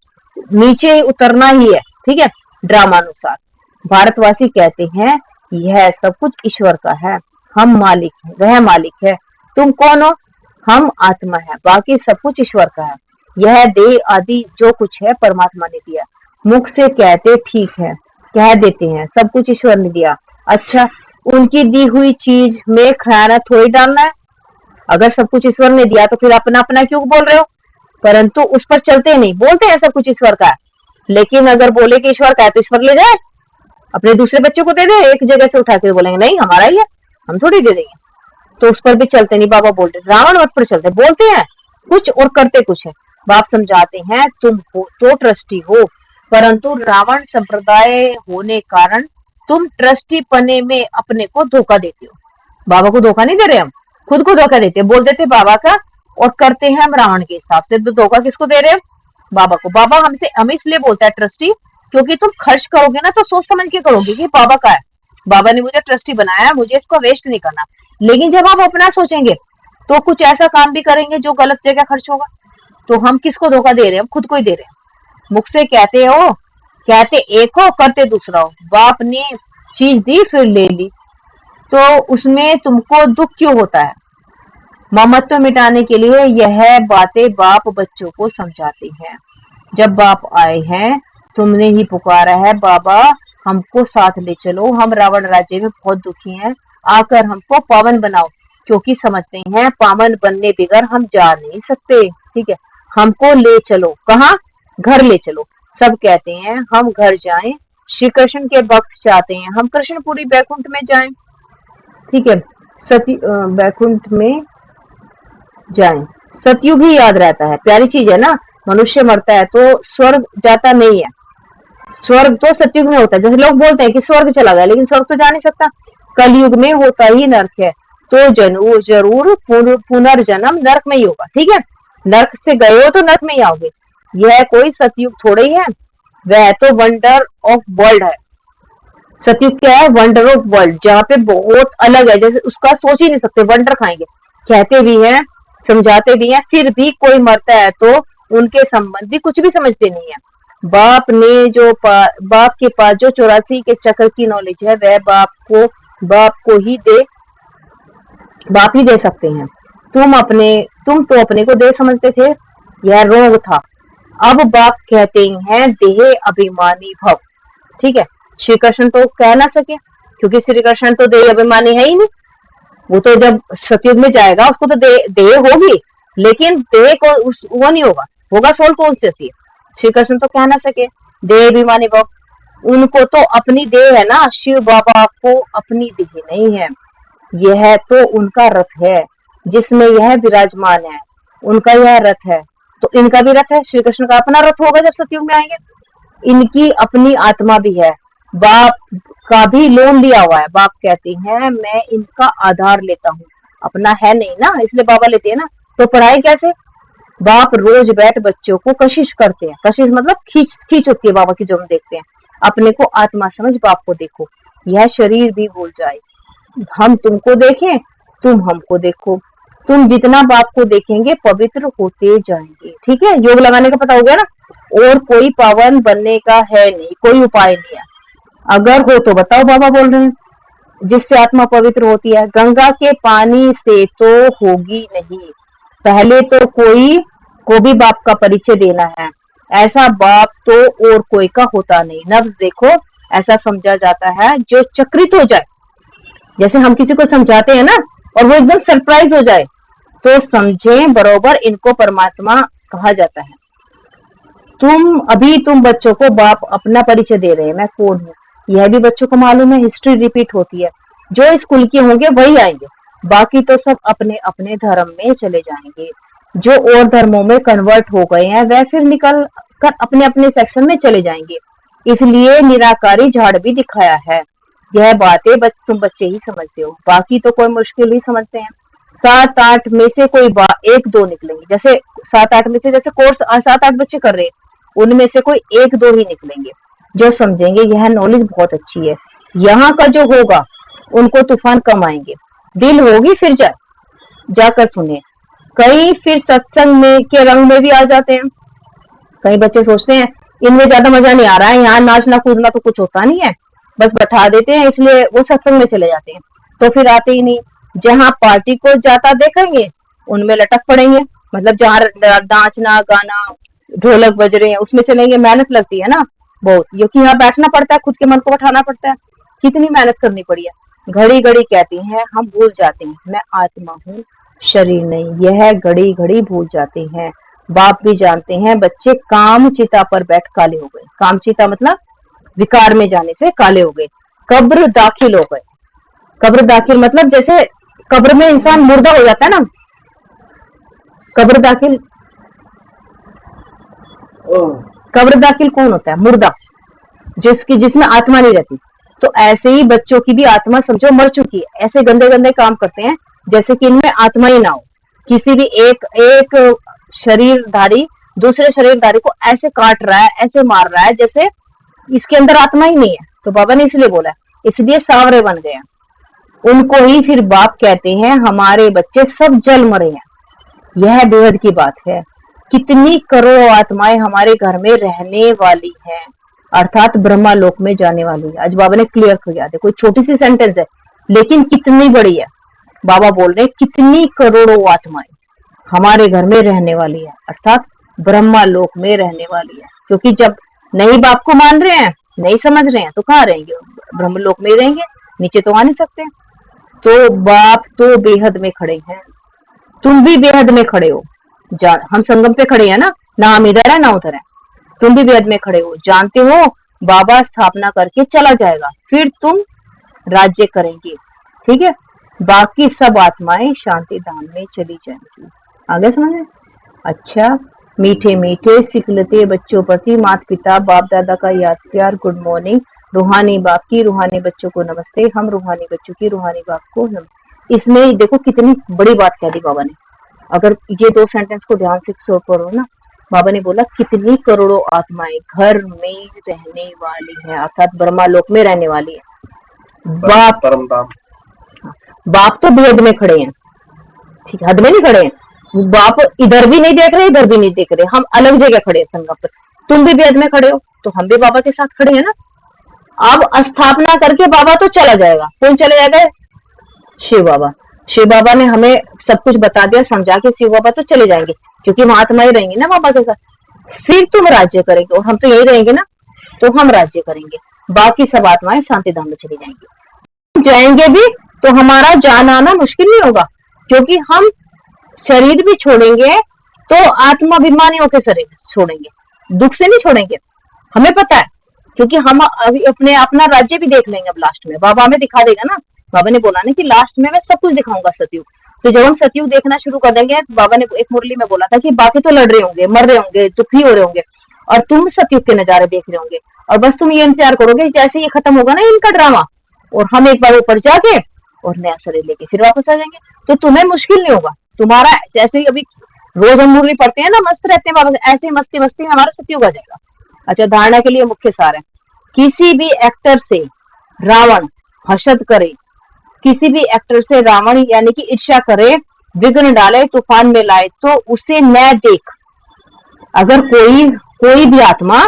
नीचे उतरना ही है। ठीक है, ड्रामानुसार भारतवासी कहते हैं यह सब कुछ ईश्वर का है, हम मालिक हैं, वह मालिक है। तुम कौन हो? हम आत्मा है, बाकी सब कुछ ईश्वर का है। यह देह आदि जो कुछ है परमात्मा ने दिया। मुख से कहते ठीक है, कह देते हैं सब कुछ ईश्वर ने दिया। अच्छा, उनकी दी हुई चीज में खयानत थोड़ी डालना है। अगर सब कुछ ईश्वर ने दिया तो फिर अपना अपना क्यों बोल रहे हो? परंतु उस पर चलते नहीं, बोलते हैं सब कुछ ईश्वर का है, लेकिन अगर बोले कि ईश्वर का है तो ईश्वर ले जाए, अपने दूसरे बच्चे को दे दे, एक जगह से उठा के बोलेंगे नहीं हमारा ही है, हम थोड़ी दे देंगे, तो उस पर भी चलते नहीं। बाबा बोलते रावण मत पर चलते, बोलते हैं कुछ और करते कुछ है। बाप समझाते हैं तुम हो तो ट्रस्टी हो, परंतु रावण संप्रदाय होने कारण तुम ट्रस्टी पने में अपने को धोखा देते हो। बाबा को धोखा नहीं दे रहे, हम खुद को धोखा देते हैं। बोल देते बाबा का और करते हैं हम रावण के हिसाब से, तो धोखा किसको दे रहे हैं? बाबा को। बाबा हमें इसलिए बोलता है ट्रस्टी, क्योंकि तुम खर्च करोगे ना तो सोच समझ के करोगे कि बाबा का है, बाबा ने मुझे ट्रस्टी बनाया, मुझे इसको वेस्ट नहीं करना। लेकिन जब आप अपना सोचेंगे तो कुछ ऐसा काम भी करेंगे जो गलत जगह खर्च होगा, तो हम किसको धोखा दे रहे हैं? हम खुद को ही दे रहे हैं। मुख से कहते एक हो, करते दूसरा हो। बाप ने चीज दी फिर ले ली, तो उसमें तुमको दुख क्यों होता है? ममत्व मिटाने के लिए यह बातें बाप बच्चों को समझाते हैं। जब बाप आए हैं तुमने ही पुकारा है बाबा हमको साथ ले चलो, हम रावण राज्य में बहुत दुखी हैं, आकर हमको पावन बनाओ, क्योंकि समझते हैं पावन बनने बगैर हम जा नहीं सकते। ठीक है, हमको ले चलो। कहाँ? घर ले चलो। सब कहते हैं हम घर जाएं, श्री कृष्ण के भक्त चाहते हैं हम कृष्णपुरी बैकुंठ में जाएं। ठीक है, बैकुंठ में जाएं। सतयुग ही याद रहता है, प्यारी चीज है ना। मनुष्य मरता है तो स्वर्ग जाता नहीं है, स्वर्ग तो सतयुग में होता है। जैसे लोग बोलते हैं कि स्वर्ग चला गया, लेकिन स्वर्ग तो जा नहीं सकता, कलयुग में होता ही नरक है। तो जरूर पुनर्जन्म नरक में ही होगा। ठीक है, नरक से गए हो तो नरक में ही आओगे। यह कोई सतयुग थोड़े ही है, वह तो वंडर ऑफ वर्ल्ड है। सतयुग क्या है? वंडर ऑफ वर्ल्ड, जहाँ पे बहुत अलग है, जैसे उसका सोच ही नहीं सकते, वंडर खाएंगे। कहते भी हैं, समझाते भी हैं, फिर भी कोई मरता है तो उनके संबंधी कुछ भी समझते नहीं है। बाप के पास जो 84 के चक्र की नॉलेज है, वह बाप ही दे सकते हैं। तुम तो अपने को दे समझते थे, यह रोग था। अब बाप कहते हैं देह अभिमानी भव। ठीक है, श्री कृष्ण तो कह ना सके, क्योंकि श्री कृष्ण तो देह अभिमानी है ही नहीं। वो तो जब सतयुग में जाएगा उसको तो देह होगी, लेकिन देह को वो नहीं होगा सोल कॉन्शियस। श्री कृष्ण तो कह ना सके देह अभिमानी भव। उनको तो अपनी देह है ना, शिव बाबा को अपनी देह नहीं है। यह तो उनका रथ है जिसमें यह विराजमान है, उनका यह रथ है, तो इनका भी रथ है। श्री कृष्ण का अपना रथ होगा जब सतयुग में आएंगे। इनकी अपनी आत्मा भी है, बाप का भी लोन लिया हुआ है। बाप कहते हैं मैं इनका आधार लेता हूँ, अपना है नहीं ना, इसलिए बाबा लेते हैं ना। तो पढ़ाई कैसे? बाप रोज बैठ बच्चों को कशिश करते हैं। कशिश मतलब खींच होती है बाबा की, जो हम देखते हैं। अपने को आत्मा समझ बाप को देखो, यह शरीर भी भूल जाए। हम तुमको देखें, तुम हमको देखो। तुम जितना बाप को देखेंगे पवित्र होते जाएंगे। ठीक है, योग लगाने का पता हो गया ना। और कोई पावन बनने का है नहीं, कोई उपाय नहीं है। अगर हो तो बताओ, बाबा बोल रहे हैं, जिससे आत्मा पवित्र होती है। गंगा के पानी से तो होगी नहीं, पहले तो कोई को भी बाप का परिचय देना है। ऐसा बाप तो और कोई का होता नहीं। नफ्स देखो, ऐसा समझा जाता है जो चक्रित हो जाए। जैसे हम किसी को समझाते हैं ना और वो एकदम सरप्राइज हो जाए, तो समझें बरोबर इनको परमात्मा कहा जाता है। तुम बच्चों को बाप अपना परिचय दे रहे हैं, मैं कौन हूँ, यह भी बच्चों को मालूम है। हिस्ट्री रिपीट होती है, जो स्कूल के होंगे वही आएंगे, बाकी तो सब अपने अपने धर्म में चले जाएंगे। जो और धर्मों में कन्वर्ट हो गए हैं वह फिर निकल कर अपने अपने सेक्शन में चले जाएंगे। इसलिए निराकारी झाड़ भी दिखाया है। यह बातें तुम बच्चे ही समझते हो, बाकी तो कोई मुश्किल ही समझते हैं। 7-8 में से कोई 1-2 निकलेंगे। जैसे 7-8 में से, जैसे कोर्स 7-8 बच्चे कर रहे हैं, उनमें से कोई 1-2 ही निकलेंगे जो समझेंगे यह नॉलेज बहुत अच्छी है। यहाँ का जो होगा उनको तूफान कम आएंगे, दिल होगी फिर जाकर सुने। कई फिर सत्संग में के रंग में भी आ जाते हैं। कई बच्चे सोचते हैं इनमें ज्यादा मजा नहीं आ रहा है, यहाँ नाचना कूदना तो कुछ होता नहीं है, बस बैठा देते हैं, इसलिए वो सत्संग में चले जाते हैं, तो फिर आते ही नहीं। जहाँ पार्टी को जाता देखेंगे उनमें लटक पड़ेंगे, मतलब जहाँ नाचना गाना ढोलक बज रहे हैं उसमें चलेंगे। मेहनत लगती है ना बहुत, क्योंकि यहाँ बैठना पड़ता है, खुद के मन को बैठाना पड़ता है, कितनी मेहनत करनी पड़ी है। घड़ी घड़ी कहती हैं, हम भूल जाते हैं मैं आत्मा हूँ शरीर नहीं, यह घड़ी घड़ी भूल जाते हैं। बाप भी जानते हैं बच्चे काम चिता पर बैठ काले हो गए। काम चिता मतलब विकार में जाने से काले हो गए, कब्र दाखिल हो गए। कब्र दाखिल मतलब जैसे कब्र में इंसान मुर्दा हो जाता है ना, कब्र दाखिल। कब्र दाखिल कौन होता है? मुर्दा, जिसमें आत्मा नहीं रहती। तो ऐसे ही बच्चों की भी आत्मा समझो मर चुकी है, ऐसे गंदे गंदे काम करते हैं जैसे कि इनमें आत्मा ही ना हो। किसी भी एक शरीरधारी दूसरे शरीरधारी को ऐसे काट रहा है, ऐसे मार रहा है, जैसे इसके अंदर आत्मा ही नहीं है। तो बाबा ने इसलिए बोला, इसलिए सांवरे बन गए। उनको ही फिर बाप कहते हैं हमारे बच्चे सब जल मरे हैं। यह बेहद की बात है। कितनी करोड़ों आत्माएं हमारे घर में रहने वाली हैं, अर्थात ब्रह्मा लोक में जाने वाली है। आज बाबा ने क्लियर कर दिया, कोई छोटी सी सेंटेंस है लेकिन कितनी बड़ी है। बाबा बोल रहे कितनी करोड़ों आत्माएं हमारे घर में रहने वाली है, अर्थात ब्रह्मा लोक में रहने वाली है। क्योंकि जब नहीं बाप को मान रहे हैं, नहीं समझ रहे हैं तो कहाँ रहेंगे, ब्रह्मलोक में ही रहेंगे, नीचे तो आ नहीं सकते। तो बाप तो बेहद में खड़े हैं, तुम भी बेहद में खड़े हो, हम संगम पे खड़े हैं ना हम इधर है ना उधर है, तुम भी बेहद में खड़े हो, जानते हो बाबा स्थापना करके चला जाएगा, फिर तुम राज्य करेंगे, ठीक है। बाकी सब आत्माएं शांति धाम में चली जाएंगी। आगे समझ में? अच्छा, मीठे मीठे सिखलते बच्चों प्रति माता पिता बाप दादा का याद प्यार, गुड मॉर्निंग। रूहानी बाप की रूहानी बच्चों को नमस्ते, हम रूहानी बच्चों की रूहानी बाप को नमस्ते। इसमें देखो कितनी बड़ी बात कह दी बाबा ने, अगर ये 2 सेंटेंस को ध्यान से पढ़ो ना, बाबा ने बोला कितनी करोड़ों आत्माएं घर में रहने वाली हैं, अर्थात ब्रह्मालोक में रहने वाली है। बाप परम धाम, बाप तो बेहद में खड़े हैं, ठीक है, हद में नहीं खड़े हैं, बाप इधर भी नहीं देख रहे इधर भी नहीं देख रहे, हम अलग जगह खड़े हैं संगम पर। तुम भी बेहद में खड़े हो तो हम भी बाबा के साथ खड़े हैं ना। अब स्थापना करके बाबा तो चला जाएगा, कौन चले जाएगा? शिव बाबा। शिव बाबा ने हमें सब कुछ बता दिया, समझा के शिव बाबा तो चले जाएंगे, क्योंकि महात्मा ही रहेंगे ना बाबा के साथ। फिर तुम राज्य करेंगे और हम तो यही रहेंगे ना, तो हम राज्य करेंगे, बाकी सब आत्माएं शांति धाम में चली जाएंगी। जाएंगे भी तो हमारा जाना आना मुश्किल नहीं होगा, क्योंकि हम शरीर भी छोड़ेंगे तो आत्माभिमानियों के शरीर छोड़ेंगे, दुख से नहीं छोड़ेंगे, हमें पता है, क्योंकि हम अभी अपना राज्य भी देख लेंगे। अब लास्ट में बाबा हमें दिखा देगा ना, बाबा ने बोला ना कि लास्ट में मैं सब कुछ दिखाऊंगा सतयुग। तो जब हम सतयुग देखना शुरू कर देंगे, तो बाबा ने एक मुरली में बोला था कि बाकी तो लड़ रहे होंगे, मर रहे होंगे, दुखी हो रहे होंगे, और तुम सतयुग के नजारे देख रहे होंगे, और बस तुम ये इंतजार करोगे जैसे ये खत्म होगा ना इनका ड्रामा, और हम एक बार ऊपर जाके और नया शरीर लेके फिर वापस आ जाएंगे। तो तुम्हें मुश्किल नहीं होगा, तुम्हारा जैसे ही अभी रोज हम मुरली पढ़ते हैं ना, मस्त रहते हैं बाबा, ऐसे ही मस्ती मस्ती में हमारा सतयुग आ जाएगा। अच्छा, धारणा के लिए मुख्य सार है, किसी भी एक्टर से रावण हसद करे, किसी भी एक्टर से रावण यानी कि ईर्ष्या करे, विघ्न डाले, तूफान में लाए, तो उसे न देख। अगर कोई भी आत्मा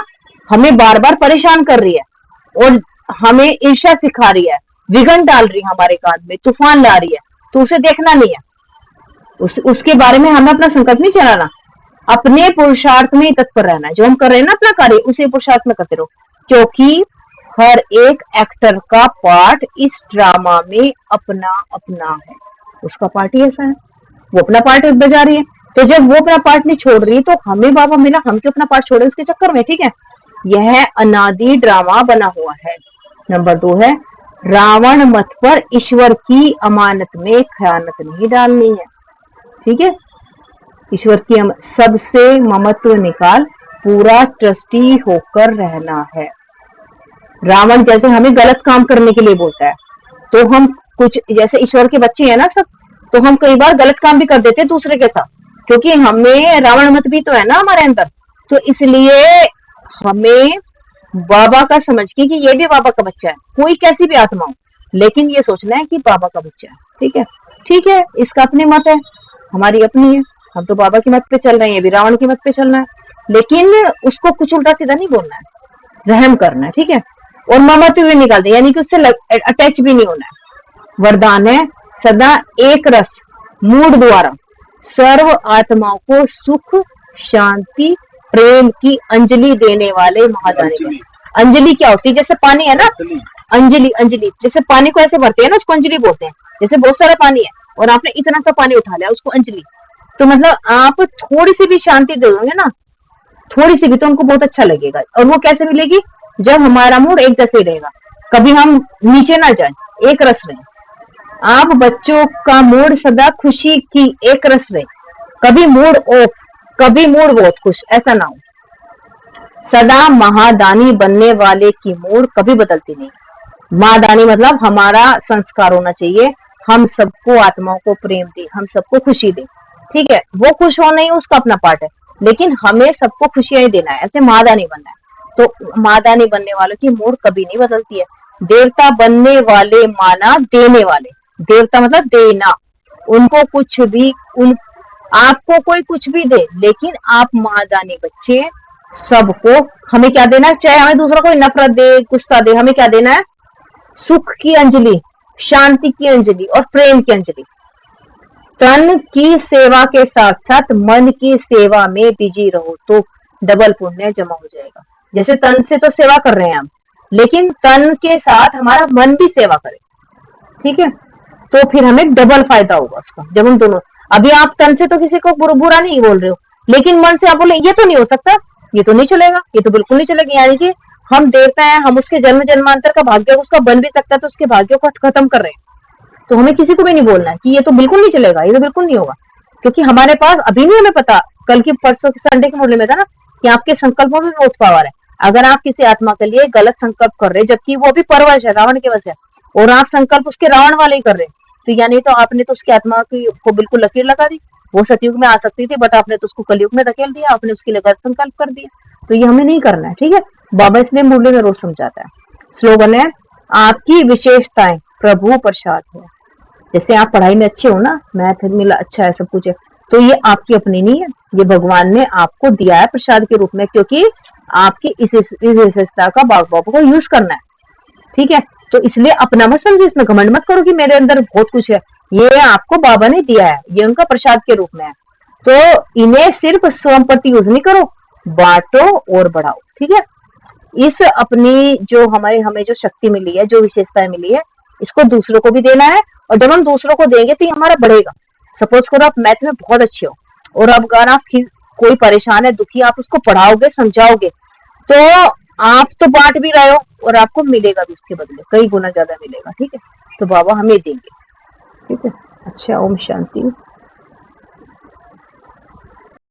हमें बार बार परेशान कर रही है और हमें ईर्ष्या सिखा रही है, विघ्न डाल रही है हमारे काम में, तूफान ला रही है, तो उसे देखना नहीं है, उसके बारे में हमें अपना संकल्प नहीं चलाना, अपने पुरुषार्थ में तत्पर रहना है। जो हम कर रहे हैं ना अपना कार्य, उसे पुरुषार्थ में करते रहो, क्योंकि हर एक एक्टर का पार्ट इस ड्रामा में अपना अपना है, उसका पार्ट ही ऐसा है, वो अपना पार्ट बजा रही है। तो जब वो अपना पार्ट नहीं छोड़ रही, तो हमें बाबा मिला, हम क्यों अपना पार्ट छोड़े उसके चक्कर में, ठीक है। यह अनादि ड्रामा बना हुआ है। नंबर 2 है, रावण मत पर ईश्वर की अमानत में खयानत नहीं डालनी है, ठीक है। ईश्वर की सबसे ममत्व निकाल, पूरा ट्रस्टी होकर रहना है। रावण जैसे हमें गलत काम करने के लिए बोलता है, तो हम कुछ जैसे ईश्वर के बच्चे हैं ना सब, तो हम कई बार गलत काम भी कर देते हैं दूसरे के साथ, क्योंकि हमें रावण मत भी तो है ना हमारे अंदर, तो इसलिए हमें बाबा का समझ के कि ये भी बाबा का बच्चा है, कोई कैसी भी आत्मा हो, लेकिन ये सोचना है कि बाबा का बच्चा है, ठीक है। ठीक है, इसका अपनी मत है, हमारी अपनी है, हम तो बाबा की मत पे चल रहे हैं, ये भी रावण की मत पे चलना है, लेकिन उसको कुछ उल्टा सीधा नहीं बोलना है, रहम करना है, ठीक है। और ममत्व भी निकाल दे, यानी कि उससे अटैच भी नहीं होना है। वरदान है, सदा एक रस मूड द्वारा सर्व आत्माओं को सुख शांति प्रेम की अंजलि देने वाले महादानी। अंजलि क्या होती है? जैसे पानी है ना, अंजलि जैसे पानी को ऐसे भरते हैं ना, उसको अंजलि बोलते हैं। जैसे बहुत सारा पानी है और आपने इतना सा पानी उठा लिया, उसको अंजलि। तो मतलब आप थोड़ी सी भी शांति दे दोगे ना, थोड़ी सी भी, तो उनको बहुत अच्छा लगेगा। और वो कैसे मिलेगी? जब हमारा मूड एक जैसे ही रहेगा, कभी हम नीचे ना जाए, एक रस रहे। आप बच्चों का मूड सदा खुशी की एक रस रहे, कभी मूड ऑफ, कभी मूड बहुत खुश, ऐसा ना हो। सदा महादानी बनने वाले की मूड कभी बदलती नहीं। महादानी मतलब हमारा संस्कार होना चाहिए, हम सबको आत्माओं को प्रेम दे, हम सबको खुशी दे, ठीक है। वो खुश हो नहीं, उसका अपना पार्ट है, लेकिन हमें सबको खुशियां ही देना है, ऐसे महादानी बनना है। तो महादानी बनने वालों की मूड कभी नहीं बदलती है। देवता बनने वाले माना देने वाले, देवता मतलब देना, उनको कुछ भी, आपको कोई कुछ भी दे, लेकिन आप महादानी बच्चे सबको, हमें क्या देना है? चाहे हमें दूसरा कोई नफरत दे, गुस्सा दे, हमें क्या देना है? सुख की अंजलि, शांति की अंजलि और प्रेम की अंजलि। तन की सेवा के साथ साथ मन की सेवा में बिजी रहो तो डबल पुण्य जमा हो जाएगा। जैसे तन से तो सेवा कर रहे हैं हम, लेकिन तन के साथ हमारा मन भी सेवा करे, ठीक है, तो फिर हमें डबल फायदा होगा उसका। जब हम दोनों, अभी आप तन से तो किसी को बुरा नहीं बोल रहे हो, लेकिन मन से आप बोले ये तो नहीं हो सकता, ये तो नहीं चलेगा, ये तो बिल्कुल नहीं चलेगा, यानी कि हम देवता हैं, हम उसके जन्म जन्मांतर का भाग्य उसका बन भी सकता है, तो उसके भाग्यों को खत्म कर रहे हैं। तो हमें किसी को भी नहीं बोलना है कि ये तो बिल्कुल नहीं चलेगा, ये तो बिल्कुल नहीं होगा, क्योंकि हमारे पास अभी नहीं हमें पता, कल की परसों की संडे के मुरली में था ना कि आपके संकल्पों में बहुत पावर है। अगर आप किसी आत्मा के लिए गलत संकल्प कर रहे, जबकि वो अभी परवश है, रावण के वश है, और आप संकल्प उसके रावण वाले ही कर रहे, तो यानी तो आपने तो उसकी आत्मा की को बिल्कुल लकीर लगा दी। वो सतयुग में आ सकती थी, बट आपने तो उसको कलयुग में धकेल दिया, आपने उसके लिए गलत संकल्प कर दिया। तो ये हमें नहीं करना है, ठीक है। बाबा इसलिए मुरली में रोज समझाता है। स्लोगन है, आपकी विशेषताएं प्रभु प्रसाद है। जैसे आप पढ़ाई में अच्छे हो ना, मैथ मिला अच्छा है, सब कुछ है, तो ये आपकी अपनी नहीं है, ये भगवान ने आपको दिया है प्रसाद के रूप में, क्योंकि आपकी इस विशेषता का बाबा को यूज करना है, ठीक है। तो इसलिए अपना मत समझो, इसमें घमंड मत करो कि मेरे अंदर बहुत कुछ है, ये आपको बाबा ने दिया है, ये उनका प्रसाद के रूप में है। तो इन्हें सिर्फ स्वयं प्रति यूज नहीं करो, बांटो और बढ़ाओ, ठीक है। इस अपनी जो हमें जो शक्ति मिली है, जो विशेषताएं मिली है, इसको दूसरों को भी देना है, और जब हम दूसरों को देंगे तो ये हमारा बढ़ेगा। सपोज करो आप मैथ में बहुत अच्छे हो, और अब अगर आप कोई परेशान है, दुखी, आप उसको पढ़ाओगे, समझाओगे, तो आप तो बांट भी रहे हो, और आपको मिलेगा भी उसके बदले कई गुना ज्यादा मिलेगा, ठीक है। तो बाबा हमें देंगे, ठीक है। अच्छा, ओम शांति।